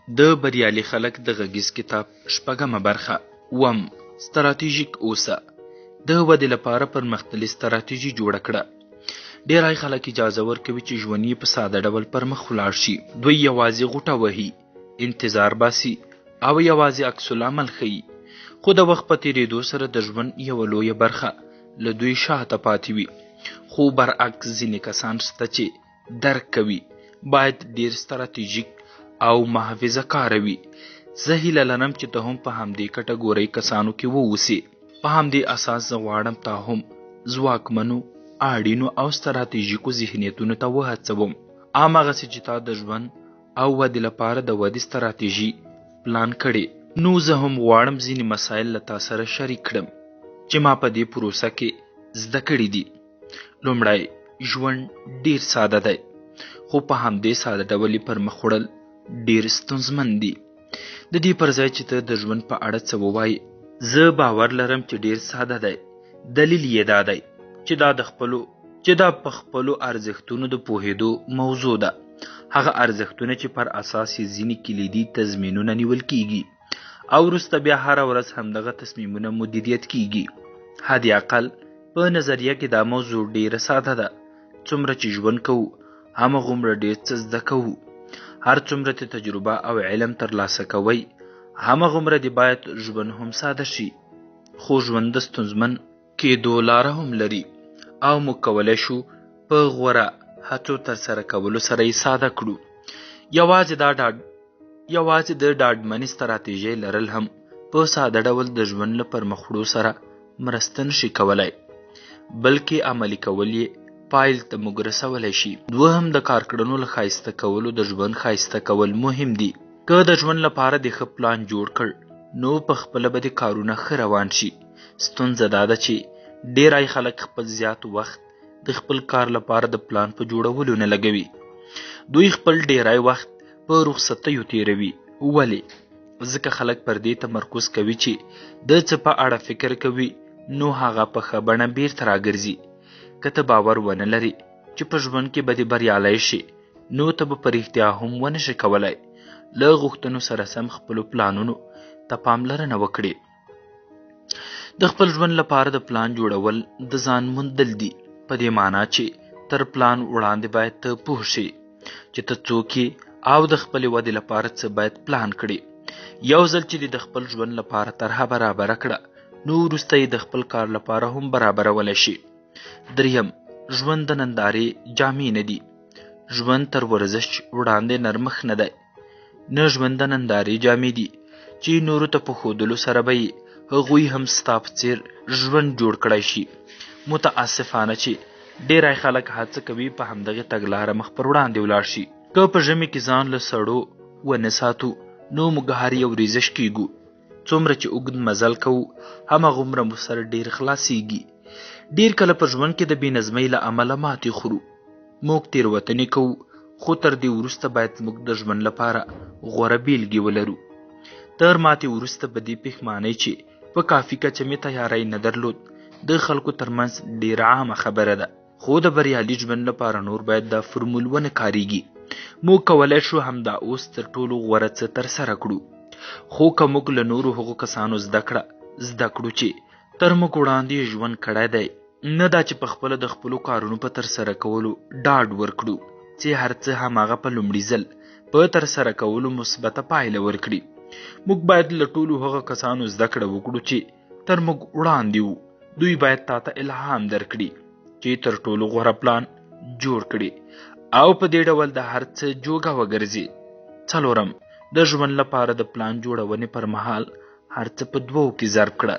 د بریالي خلک د غږیز کتاب شپږمه برخه اووم ستراتیژیک اوسه. د ودې لپاره پرمختللې ستراتیژي جوړه کړه. ډېری خلک اجازه ورکوي چې ژوند یې په ساده ډول پر مخ ولاړ شي. دوی یوازې غوټه وهي، انتظار باسي او یوازې عکس العمل ښیي. خو د وخت په تېرېدو سره د ژوند یوه لویه برخه له دوی شاته پاتې وي. خو برعکس ځینې کسان شته چې درک کوي باید ډېر ستراتیژیک او محافظه کاره وي. زه هیله لرم چې ته هم په همدې کټګورۍ کسانو کې واوسې. په همدې اساس زه غواړم تا هم ځواکمنو، اړینو او ستراتیژیکو ذهنیتونو ته وهڅوم، هماغسې چې تا د ژوند او ودې لپاره د ودې ستراتیژي پلان کړې. نو زه هم غواړم ځینې مسایل له تا سره شریک کړم چې ما په دې پروسه کې زده کړي دي. لومړی، ژوند ډیر ساده دی، خو په همدې ساده ډول یې پر مخ وړل ډیر ستونزمن دي. د دې پر ځای چې ته د ژوند په اړه څه ووایې، زه باور لرم چې ډیر ساده دی. دلیل یې دا دی چې دا په خپلو ارزښتونو د پوهېدو موضوع ده. هغه ارزښتونه چې پر اساس یې ځینې کلیدي تضمینونه نیول کیږي او وروسته بیا هره ورځ همدغه تصمیمونه مدیریت کیږي. حد اقل په نظریه کې دا موضوع ډیره ساده ده. څومره چې ژوند کوو همغومره ډیر څه زده کوو. هر څومره چې تجربه او علم ترلاسه کوئ همغومره دې باید ژوند هم ساده شي. خو ژوند د ستونزمن کېدو لاره هم لري او موږ کولی شو په غوره هڅو ترسره کولو سره یې ساده کړو. یوازې د ډاډمنې ستراتیژۍ لرل هم په ساده ډول د ژوند له پرمخ وړو سره مرسته نشي کولی، بلکې عملي کول یې پایل ته موږ رسولی شي. دوهم، د کار کړنو له ښایسته کولو د ژوند ښایسته کول مهم دي. که د ژوند لپاره د ښه پلان جوړ کړ نو په خپله به د کارونه ښه روان شي. ستونزه دا ده چې ډیری خلک خپل زیات وخت د خپل کار لپاره د پلان په جوړولو نه لګوي. دوی خپل ډیری وخت په رخصتیو تیروي. ولې؟ ځکه خلک پر دې تمرکز کوي چې د څه په اړه فکر کوي نو هغه په ښه بڼه بیرته راګرځي. که ته باور ونه لري چې په ژوند کې به دې بریالی شي نو ته به په رښتیا هم ونه شي کولی له غوښتنو سره سم خپلو پلانونو ته پاملرنه وکړې. د خپل ژوند لپاره د پلان جوړول د ځان موندل دي، په دې معنا چې تر پلان وړاندې باید ته پوه شې چې ته څوک یې او د خپلې ودې لپاره څه باید پلان کړې. یو ځل چې دې د خپل ژوند لپاره طرحه برابره کړه نو وروسته یې د خپل کار لپاره هم برابرولی شي. دریم، ژوند د نندارې جامې نه دي. ژوند تر ورزش وړاندې نرمښت نه دی. نه ژوند د نندارې جامې دي چې نورو ته په ښودلو سره به یې هغوی هم ستا په څیر ژوند جوړ کړی شي. متاسفانه چې ډیری خلک هڅه کوي په همدغې تګلاره مخ پر وړاندې ولاړ شي. که په ژمي کې ځان له سړو ونه ساتو نو موږ هر یو ریزش کیږو. څومره چې اوږد مزل کوو همغومره مو سر ډیر خلاصیږي. ډیر کله په ژوند کې د بې نظمۍ له امله ماتې خورو. موږ تېروتنې کوو، خو تر دې وروسته باید موږ د ژوند لپاره غوره بیلګې ولرو. تر ماتې وروسته به دې پښیمانۍ چې په کافي کچه مې تیاری نه درلود د خلکو ترمنځ ډېره عامه خبره ده. خو د بریالي ژوند لپاره نور باید دا فرمول ونه کاریږي. موږ کولی شو همدا اوس تر ټولو غوره څه ترسره کړو. خو که موږ له نورو هغو کسانو زده کړو چې تر موږ وړاندې ژوند کړی دی، نه دا چې په خپله د خپلو کارونو په ترسره کولو ډاډ ورکړو چې هر څه هماغه په لومړي ځل په ترسره کولو مثبته پایله ورکړي. موږ باید له ټولو هغه کسانو زده کړه وکړو چې تر موږ وړاندې وو. دوی باید تا ته الهام درکړي چې تر ټولو غوره پلان جوړ کړي او په دې ډول د هر څه جوګه وګرځي. څلورم، د ژوند لپاره د پلان جوړونې پر مهال هر څه په دوو کې ضرب کړه.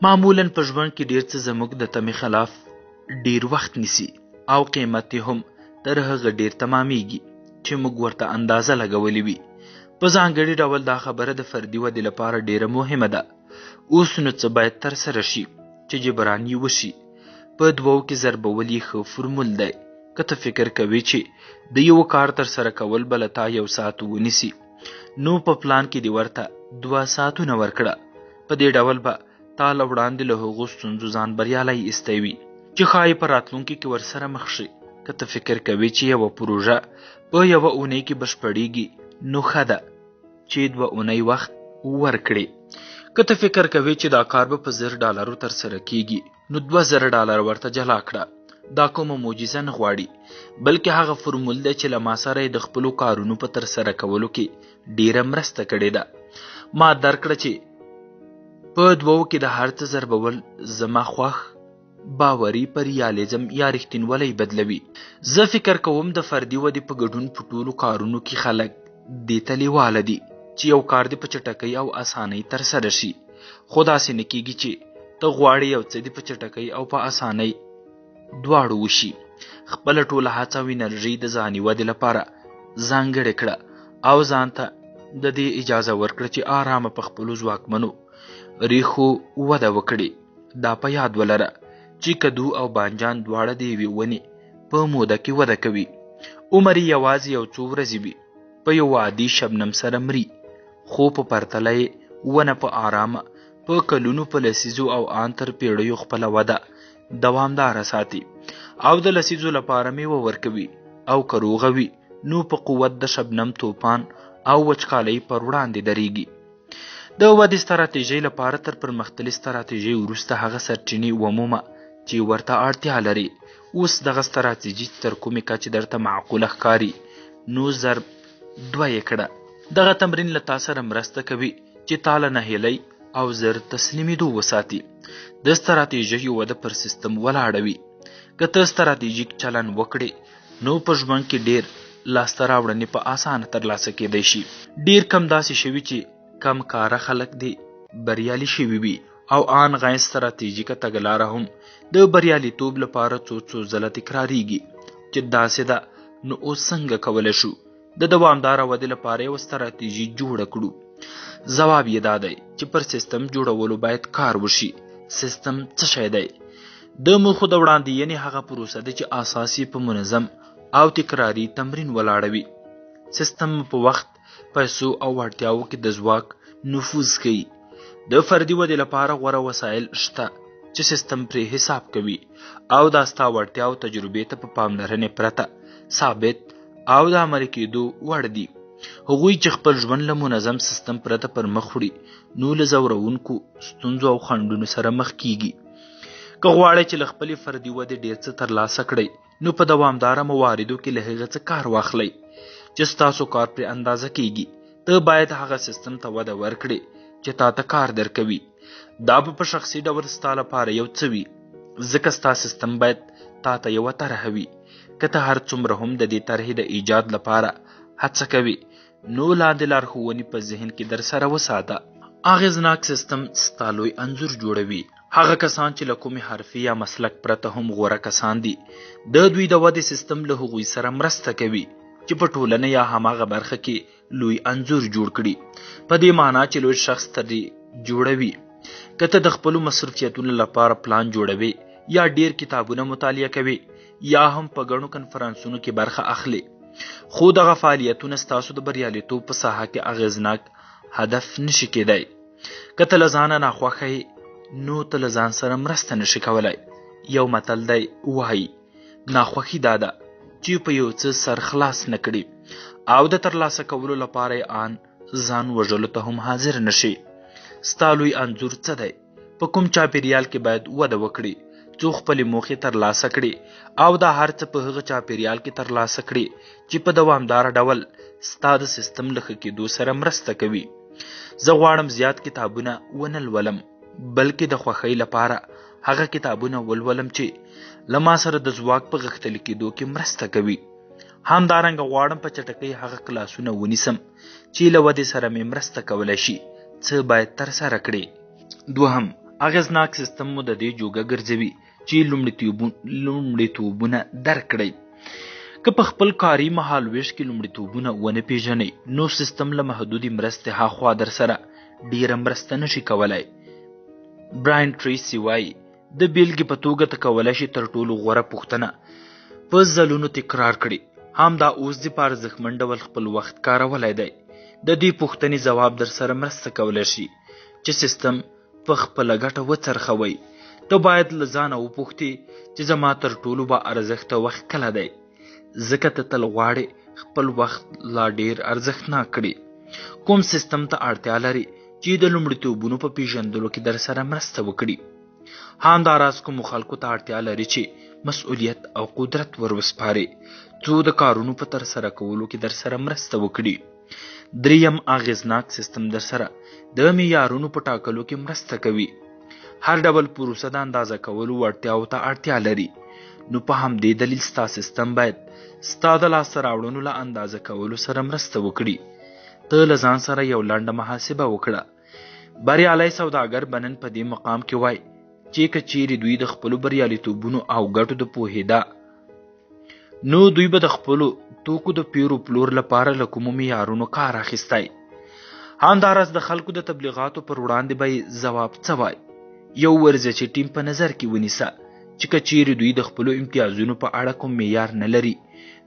معمولا په ژوند کې ډیر څه زموږ د تمې خلاف ډیر وخت نیسي او قیمت یې هم تر هغه ډیر تمامیږي چې موږ ورته اندازه لګولې وي. په ځانګړي ډول دا خبره د فردي ودې لپاره ډیره مهمه ده. اوس نو څه باید ترسره شي چې جبران یې وشي. په دوو کې ضربول یې ښه فرمول دی. که ته فکر کوې چې د یو کار ترسره کول به له تا 1 ساعت ونیسي نو په پلان کې دې ورته 2 ساعتونه ورکړه. په دې ډول به تا له وړاندې له هغو ستونزو ځان بریالی ایستی وي چې ښایي په راتلونکي کې ورسره مخ شي. که ته فکر کوې چې یوه پروژه په 1 اونۍ کې بشپړیږي نو ښه ده چې 2 اونۍ وخت ورکړي. که ته فکر کوي چې دا کار به په $1000 ترسره کیږي نو $2000 ورته جلا کړه. دا کومه معجزه نه غواړي بلکې هغه فرمول دی چې له ما سره یې د خپلو کارونو په ترسره کولو کې ډیره مرسته کړې ده. ما درک کړه چې په 2 کې د هر څه ضربول زما خوښ باوري په ریالیزم یا رښتینولۍ بدلوي. زه فکر کوم د فردي ودې په ګډون په ټولو کارونو کې خلک دې ته لیواله دي چې یو کار دې په چټکۍ او اسانۍ ترسره شي، خو داسې نه کیږي چې ته غواړې یو څه دې په چټکۍ او په اسانۍ دواړو وشي. خپله ټوله هڅه او انرژي د ځاني ودې لپاره ځانګړې کړه او ځان ته د دې اجازه ورکړه چې آرامه په خپلو ځواکمنو ریښو وده وکړي. دا په یاد ولره چې کدو او بانجان دواړه د یوې ونې په موده کې وده کوي. عمر یې یوازې یو څو ورځې وي، په یو عادي شبنم سره مري، خو په پرتله یې ونه په آرامه په کلونو په لسیزو او آن تر پیړیو خپله وده دوامداره ساتي او د لسیزو لپاره میوه ورکوي، او که روغه وي نو په قوت د شبنم توپان او وچکالۍ پر وړاندې درېږي. د ودې ستراتیژۍ لپاره تر پرمختللې ستراتیژۍ وروسته هغه سرچینې ومومه چې ورته اړتیا لري. اوس دغه ستراتیژي تر کومې کچې درته معقوله ښکاري نو ضرب 2 یې کړه. دغه تمرین له تا سره مرسته کوي چې تا له ناهیلۍ او زر تسلیمېدو وساتي. د ستراتیژیو وده پر سیستم ولاړوي. که ته ستراتیژیک چلن وکړې نو په ژوند کې ډیر لاسته راوړنې په اسانه ترلاسه کیدی شي. ډیر کم داسې شوي چې کم کاره خلک دی بریالي شوي وي او آن غیر ستراتیژیکه تګلاره هم د بریالیتوب لپاره څو ځله تکراریږي. چې داسې ده نو اوس څنګه کولی شو د دوامداره ودې لپاره یوه ستراتیژي جوړه کړو؟ ځواب یې دا دی چې پر سیستم جوړولو باید کار وشي. سیستم څه شی دی؟ د موخو د وړاندوینې هغه پروسه ده چې اساس یې په منظم او تکراري تمرین ولاړوي. سیستم په وخت، پیسو او وړتیاو کې د ځواک نفوذ کوي. د فردي ودې لپاره غوره وسایل شته چې سیستم پرې حساب کوي او دا ستا وړتیا او تجربې ته په پاملرنې پرته ثابت او د عملي کېدو وړ دي. هغوی چې خپل ژوند له منظم سیستم پرته پر مخ وړي نو له ځورونکو ستونزو او خنډونو سره مخ کیږي. که غواړئ چې له خپلې فردي ودې ډېر څه ترلاسه کړئ نو په دوامداره مواردو کې له هغه څه کار واخلئ چې ستاسو کار پرې اندازه کیږي. ته باید هغه سیستم ته وده ورکړې چې تا ته کار درکوي. دا به په شخصي ډول ستا لپاره یو څه وي، ځکه ستا سیستم باید تا ته یوه طرحه وي. که ته هر څومره هم د دې طرحې د ایجاد لپاره هڅه کوي نو لاندې لارښوونې په ذهن کې در سره وساته. اغېزناک سیستم ستا لوی انځور جوړوي. هغه کسان چې له کومې حرفې یا مسلک پرته هم غوره کسان دي، د دوی د ودې سیستم له هغوی سره مرسته کوي چې په ټولنه یا هماغه برخه کې لوی انځور جوړ کړي. په دې معنی چې لوی شخص ترې جوړوي. که ته د خپلو مصروفیتونو لپاره پلان جوړوي یا ډیر کتابونه مطالعه کوي یا هم په ګڼو کنفرانسونو کې برخه اخلي، خو دغه فعالیتونه ستاسو د بریالیتوب په ساحه کې اغېزناک هدف نشي کېدی. که ته له ځانه ناخوښه یې نو ته له ځان سره مرسته نشي کولی. یو متل دی وایي ناخوښي دا ده چې په یو څه سر خلاص نه کړي او د ترلاسه کولو لپاره یې آن ځان وژلو ته هم حاضر نشي. ستا لوی انځور څه دی؟ په کوم چاپیریال کې باید وده وکړي څو خپلې موخې ترلاسه کړي او دا هر څه په هغه چاپیریال کې ترلاسه کړي چې په دوامداره ډول ستا د سیستم له ښه کېدو سره مرسته کوي. زه غواړم زیات کتابونه ونه لولم بلکې د خوښۍ لپاره هغه کتابونه ولولم چې له ما سره د ځواک په غښتلي کېدو کې مرسته کوي. همدارنګه غواړم په چټکۍ هغه کلاسونه ونیسم چې له ودې سره مې مرسته کولی شي. څه باید ترسره کړي؟ دوهم، اغېزناک سیستم مو د دې جوګه ګرځوي چې لومړیتوبونه درک کړئ. که په خپل کاري مهال ویش کې لومړیتوبونه ونه پیژنئ نو سیستم له محدودې مرستې هاخوا در سره ډیره مرسته نشي کولی. براین ټریسي وایي د بیلګې په توګه ته کولی شي تر ټولو غوره پوښتنه په ځلونو تکرار کړي. همدا اوس دې په ارزښتمن ډول خپل وخت کارولی دی. د دې پوښتنې ځواب در سره مرسته کولی شي چې سیستم په خپله ګټه وڅرخوئ. ته باید له ځانه وپوښتې چې زما تر ټولو با ارزښته وخت کله دی، ځکه ته تل غواړې خپل وخت لا ډیر ارزښتناک کړي. کوم سیستم ته اړتیا لري چې د لومړیتوبونو په پیژندلو کې در سره مرسته وکړي. همداراز کومو خلکو ته اړتیا لري چې مسؤلیت او قدرت ور وسپاري څو د کارونو په ترسره کولو کې در سره مرسته وکړي. دریم اغیزناک سیستم در سره د معیارونو په ټاکلو کې مرسته کوي. هر ډول پروسه د اندازه کولو وړتیاو ته اړتیا لري، نو په همدې دلیل ستا سیستم باید ستا د لاسته راوړنو له اندازه کولو سره مرسته وکړي. ته له ځان سره یو لنډه محاسبه وکړه. بریالی سوداګر به نن په دې مقام کې وای چې که چیرې دوی د خپلو بریالیتوبونو او ګټو د پوهېده، نو دوی به د خپلو توکو د پیرو پلور لپاره له کومو معیارونو کار اخیستی. همداراز د خلکو د تبلیغاتو پر وړاندې به یې ځواب څه وای. یو ورزشي ټیم په نظر کې ونیسه چې که چیرې دوی د خپلو امتیازونو په اړه کوم معیار نه لري،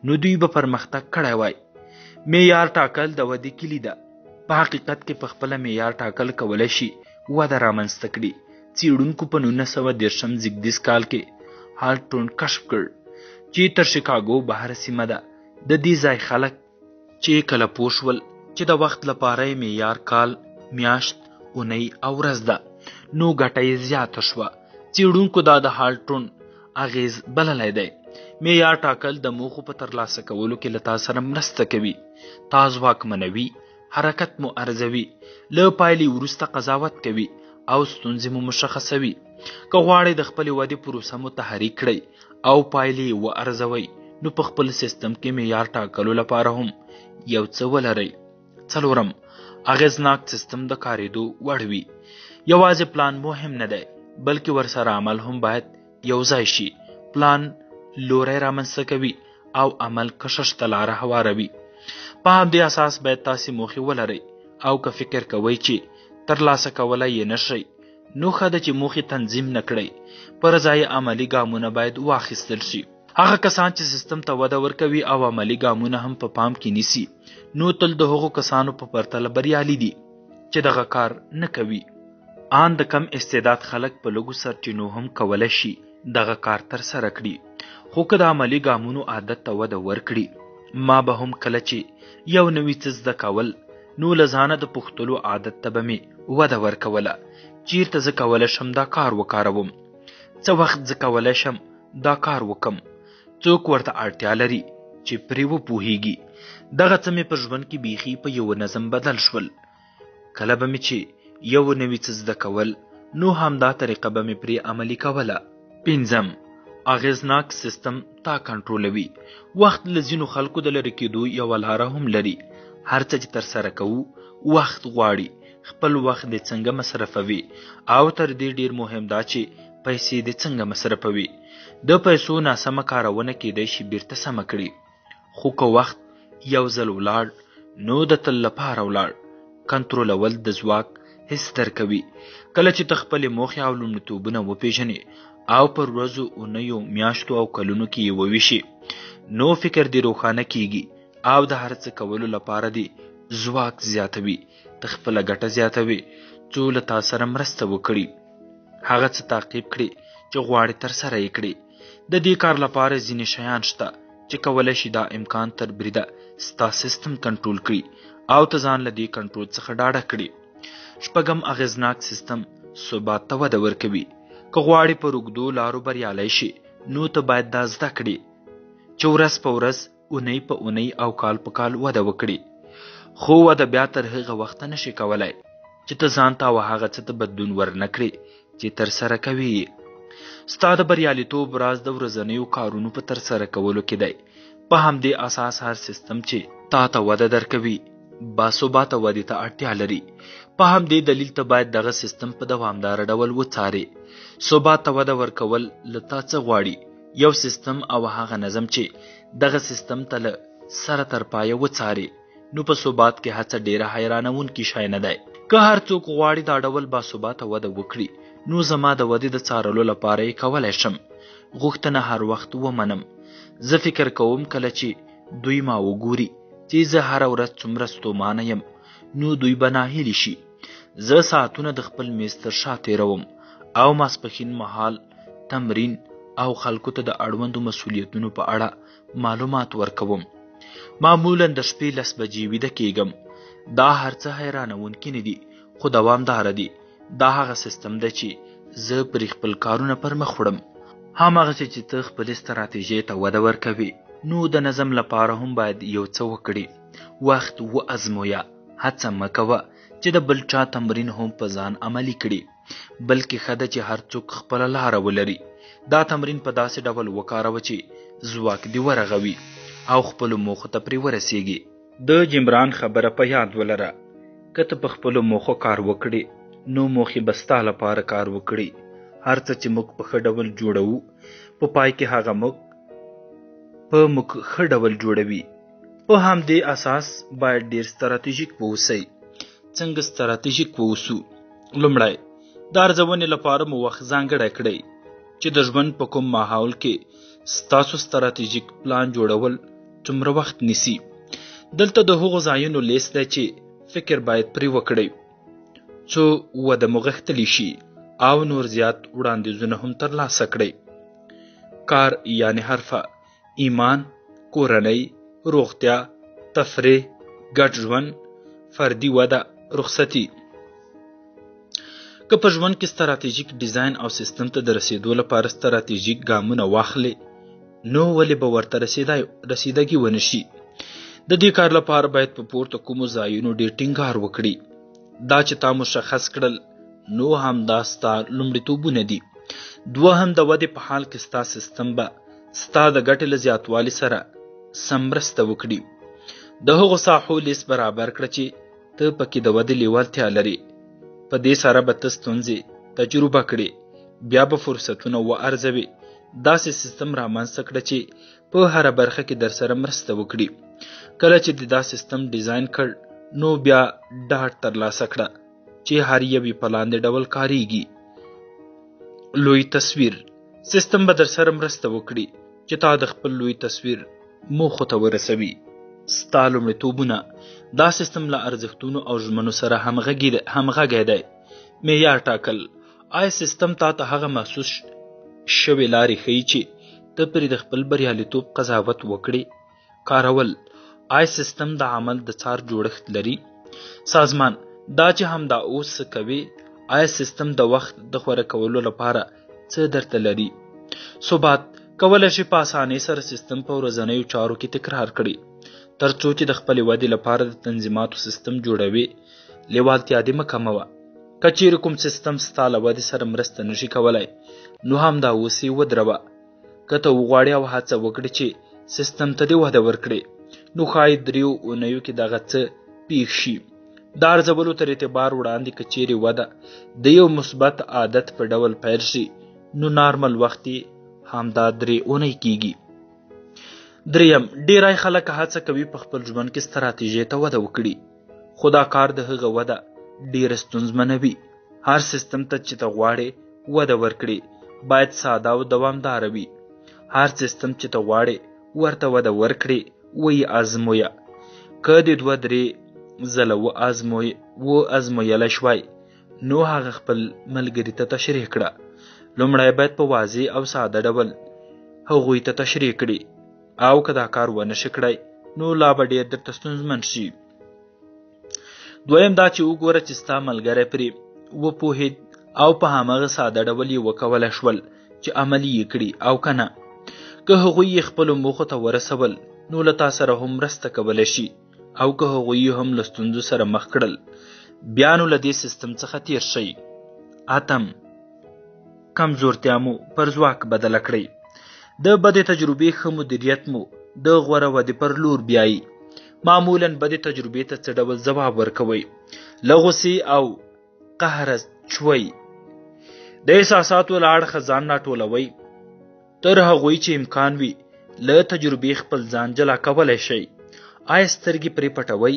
نو دوی به پرمختګ کړی وای. معیار ټاکل د ودې کلي ده. په حقیقت کې په خپله معیار ټاکل کولی شي وده رامنځته کړي. څېړونکو په 1930 زیږدیز کال کې هالټون کشف کړ چې تر شیکاګو بهر سیمه ده. د دې ځای خلک چې کله پوه شول چې د وخت لپاره یې معیار کال، میاشت، اونۍ او ورځ ده، نو ګټه یې زیاته شوه. څېړونکو دا د هالټون اغیز بللی دی. معیار ټاکل د موخو په ترلاسه کولو کې له تا سره مرسته کوي. تا ځواکمنوي، حرکت مو ارزوي، له پایلې وروسته قضاوت کوي او ستونزې مو مشخصوي. که غواړئ د خپلې ودې پروسه مو تحریک کړئ او پایلې یې وارزوئ، نو په خپل سیستم کې معیار ټاکلو لپاره هم یو څه ولرئ. څلورم، اغیزناک سیستم د کارېدو وړ وي. یوازې پلان مهم نه دی، بلکې ورسره عمل هم باید یو ځای شي. پلان لوری رامنځته کوي او عمل کشش ته لاره هواروي. په همدې اساس باید تاسې موخې ولرئ، او که فکر کوئ چې ترلاسه کولی یې نشئ، نو ښه ده چې موخې تنظیم نه کړئ. پر ځای عملي ګامونه باید واخیستل شي. هغه کسان چې سیستم ته وده ورکوي او عملي ګامونه هم په پام کې نیسي، نو تل د هغو کسانو په پرتله بریالي دي چې دغه کار نه کوي. آن د کم استعداد خلک په لږو سرچینو هم کولی شي دغه کار ترسره کړي. خو که د عملي ګامونو عادت ته وده ورکړي، ما به هم کله چې یو نوي څه زده کول، نو له ځانه د پوښتلو عادت ته به مې وده ورکوله. چیرته زه کولی شم دا کار وکاروم؟ څه وخت زه کولی شم دا کار وکم؟ څوک ورته اړتیا لري چې پرې وپوهیږي؟ دغه څه مې په ژوند کې بیخي په یو نظم بدل شول. کله به مې چې یو نوي څه زده کول، نو همدا طریقه به مې پرې عملي کوله. پنځم، اغیزناک سیستم تا کنټرولوي. وخت له ځینو خلکو د لرې کېدو یوه لاره هم لري. هر څه چې ترسره کوو وخت غواړي. خپل وخت دې څنګه مصرفوي، او تر دې ډیر مهم دا چې پیسې دې څنګه مصرفوي. د پیسو ناسمه کارونه کېدای شي بیرته سمه کړي، خو که وخت یو ځل ولاړ، نو د تل لپاره ولاړ. کنټرولول د ځواک حس درکوي. کله چې ته خپلې موخې او لومړیتوبونه وپېژنې او پر ورځو، اونیو، میاشتو او کلونو کې یې وویشي، نو فکر دې روښانه کیږي او د هر څه کولو لپاره دې ځواک زیاتوي. ته خپله ګټه زیاتوي څو له تا سره مرسته وکړي. هغه څه تعقیب کړي چې غواړي ترسره یې کړي. د دې کار لپاره ځینې شیان شته چې کولی شي دا امکان تر بریده ستا سیستم کنټرول کړي او ته ځان له دې کنټرول څخه ډاډه کړي. شپږم، اغیزناک سیستم ثبات ته وده ورکوي. که غواړي په اوږدو لارو بریالی شي، نو ته باید دا زده کړې چې ورځ په ورځ، اونۍ په اونۍ او کال په کال وده وکړي. خو وده بیا تر هغه وخته نشي کولی چې ته ځان ته او هغه څه ته بدلون ورنه کړې چې ترسره کوي یې. ستا د بریالیتوب راز د ورځنیو کارونو په ترسره کولو کې دی. په همدې اساس هر سیستم چې تا ته وده درکوي، باثباته ودې ته اړتیا لري. په همدې دلیل ته باید دغه سیستم په دوامداره ډول وڅارې. ثبات ته وده ورکول له تا څه غواړي؟ یو سیستم او هغه نظم چې دغه سیستم ته له سره تر پایه وڅارې، نو په ثبات کې هڅه ډیره حیرانونکې شی نه دی. که هر څوک غواړي دا ډول باثباته وده وکړي، نو زما د ودې د څارلو لپاره یې کولی شم غوښتنه هر وخت ومنم. زه فکر کوم کله چې دوی ما وګوري چې زه هره ورځ څومره ستومانه یم، نو دوی به ناهیلي شي. زه ساعتونه د خپل میز تر شا تېروم او ماسپښین مهال تمرین او خلکو ته د اړوندو مسؤلیتونو په اړه معلومات ورکوم. معمولا د شپې 10 بجې ویده کېږم. دا هر څه حیرانونکي نه دي، خو دوامداره دي. دا هغه سیستم دی چې زه پرې خپل کارونه پر مخ وړم. هماغسې چې ته خپلې ستراتیژۍ ته وده ورکوي، نو د نظم لپاره هم باید یو څه وکړي. وخت وازمویه. هڅه مه کوه چې د بل چا تمرین هم په ځان عملي کړي، بلکې ښه ده چې هر څوک خپله لاره ولري. دا تمرین په داسې ډول وکاروه چې ځواک دې ورغوي او خپلو موخو ته پرې ورسیږي. د جمران خبره په یاد ولره، که ته په خپلو موخو کار وکړې، نو موخې به ستا لپاره کار وکړي. هر څه چې موږ په ښه ډول جوړوو، په پای کې هغه موږ ښه ډول جوړوي. په همدې اساس باید ډیر ستراتیژیک واوسئ. څنګه ستراتیژیک واوسو؟ لومړی، د ارزونې لپاره مو وخت ځانګړی کړئ چې د ژوند په کوم ماحول کې ستاسو ستراتیژیک پلان جوړول څومره وخت نیسي. دلته د هغو ځایونو لیست دی چې فکر باید پرې وکړئ څو وده مو غښتلی شي او نور زیات وړاندیزونه هم ترلاسه کړئ. کار یعنی حرفه، ایمان، کورنۍ، روغتیا، تفریح، ګډ ژوند، فردي وده، رخصتي. که په ژوند کې ستراتیژیک ډیزاین او سیستم ته د رسیدو لپاره ستراتیژیک ګامونه واخلې، نو ولې به ورته رسیدګي ونه شي؟ د دې کار لپاره باید په پورته کومو ځایونو ډیر ټینګار وکړي. دا چې تا مشخص کړل، نو هم دا ستا لومړیتوبونه دي. دوهم، د ودې په حال کې ستا سیستم به ستا د ګټې له زیاتوالي سره سم مرسته وکړي. د هغو ساحو لیست برابر کړه چې ته پکې د ودې لیوالتیا لري. په دې سره به ته ستونزې تجربه کړې، بیا به فرصتونه وارزوي. داسې سیستم رامنځته کړه چې په هره برخه کې در سره مرسته وکړي. کله چې دا سیستم ډیزاین کړ، نو بیا ډاډ ترلاسه کړه چې هر یو یې په لاندې ډول کاریږي. لوی تصویر. سیستم به در سره مرسته وکړي چې تا د خپل لوی تصویر موخو ته ورسوي. ستا لومړیتوبونه. دا سیستم له ارزښتونو او ژمنو سره همغږی دی. معیار ټاکل. آیا سیستم تا ته هغه محسوس شوې لارې ښیي چې ته پرې د خپل بریالیتوب قضاوت وکړې؟ کارول. آیا سیستم د عمل د څار جوړښت لري؟ سازمان. دا چې همدا اوس څه کوي، آیا سیستم د وخت د غوره کولو لپاره څه درته لري؟ ثبات. کولی شي په اسانۍ سره سیستم په ورځنیو چارو کې تکرار کړي، تر څو چې د خپلې ودې لپاره د تنظیماتو سیستم جوړوي. لیوالتیا دې مه کموه. که چیرې کوم سیستم ستا له ودې سره مرسته نشي کولی، نو همدا اوس یې ودروه. که ته وغواړې او هڅه وکړې چې سیستم ته دې وده ورکړې، نو ښایي 3 اونیو کې دغه څه پیښ شي. د ارزولو تر اعتبار وړاندې که چیرې وده د یو مثبت عادت په ډول پیل شي، نو نارمل وخت یې همدا 3 اونۍ کیږي. دریم، ډیری خلک هڅه کوي په خپل ژوند کې ستراتیژۍ ته وده وکړي، خو دا کار د هغه وده ډیره ستونزمنه وي. هر سیستم ته چې ته غواړې وده ورکړي، باید ساده او دوامداره وي. هر سیستم چې ته غواړې ورته وده ورکړي، ویې ازمویه. که د 2-3 ځله وازمویلی شوای، نو هغه خپل ملګري ته تشریح کړه. لومړی باید په واضح او ساده ډول هغوی ته تشریح کړي، او که دا کار ونه شي کړی، نو لا به ډېر درته ستونزمن شي. دویم دا چې وګوره چې ستا ملګری پرې وپوهېد او په هماغه ساده ډول یې وکولی شول چې عملي یې کړي او که نه. که هغوی یې خپلو موخو ته ورسول، نو له تا سره هم مرسته کولی شي، او که هغوی یې هم له ستونزو سره مخ کړل، بیا نو له دې سیستم څخه تیر شئ. اتم، کمزورتیا مو پر ځواک بدله کړئ. د بدې تجربې ښه مدیریت مو د غوره ودې پر لور بیایي. معمولاً بدې تجربې ته څه ډول ځواب ورکوئ؟ له غوسې او قهره شوئ؟ د احساساتو له اړخه ځان راټولوئ؟ تر هغوی چې امکان وي له تجربې خپل ځان جلا کولی شئ. آیا سترګې پرې پټوئ؟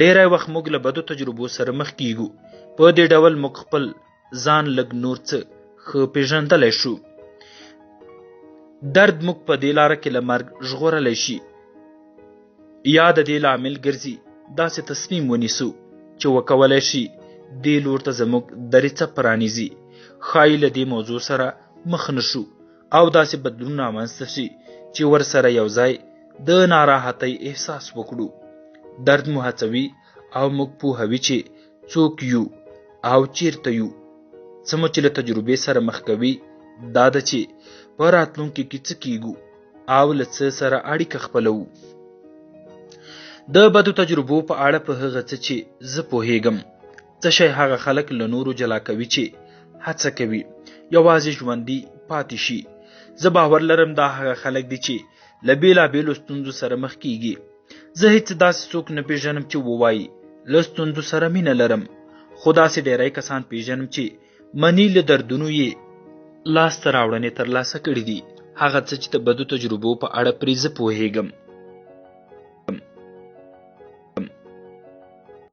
ډیری وخت موږ له بدو تجربو سره مخ کیږو. په دې ډول موږ خپل ځان لږ نور څه ښه پیژندلی شو. درد موږ په دې لاره کې له مرګ ژغورلی شي. یا د دې لامل ګرځي داسې تصمیم ونیسو چې وکولی شي دې لور ته زموږ دریڅه پرانیزي. ښایي له دې موضوع سره مخ نشو او داسې بدلون رامنځته شي چې ورسره یو ځای د ناراحتۍ احساس وکړو. درد مو هڅوي او موږ پوهوي چې څوک یو او چیرته یو. څه مو چې له تجربې سره مخ کوي دا ده چې په راتلونکي کې څه کیږو او له څه سره اړیکه خپلوو. د بدو تجربو په اړه په هغه څه چې زه پوهیږم، څه شی هغه خلک له نورو جلا کوي چې هڅه کوي یوازې ژوندي پاتې شي. زه باور لرم دا هغه خلک دي چې له بېلابېلو ستونزو سره مخ کیږي. زه هیڅ داسې څوک نه پیژنم چې ووایي له ستونزو سره مینه لرم، خو داسې ډیری کسان پیژنم چې مني له دردونو یې لاسته راوړنې ترلاسه کړي دي. هغه څه چې د بدو تجربو په اړه پرې زه پوهیږم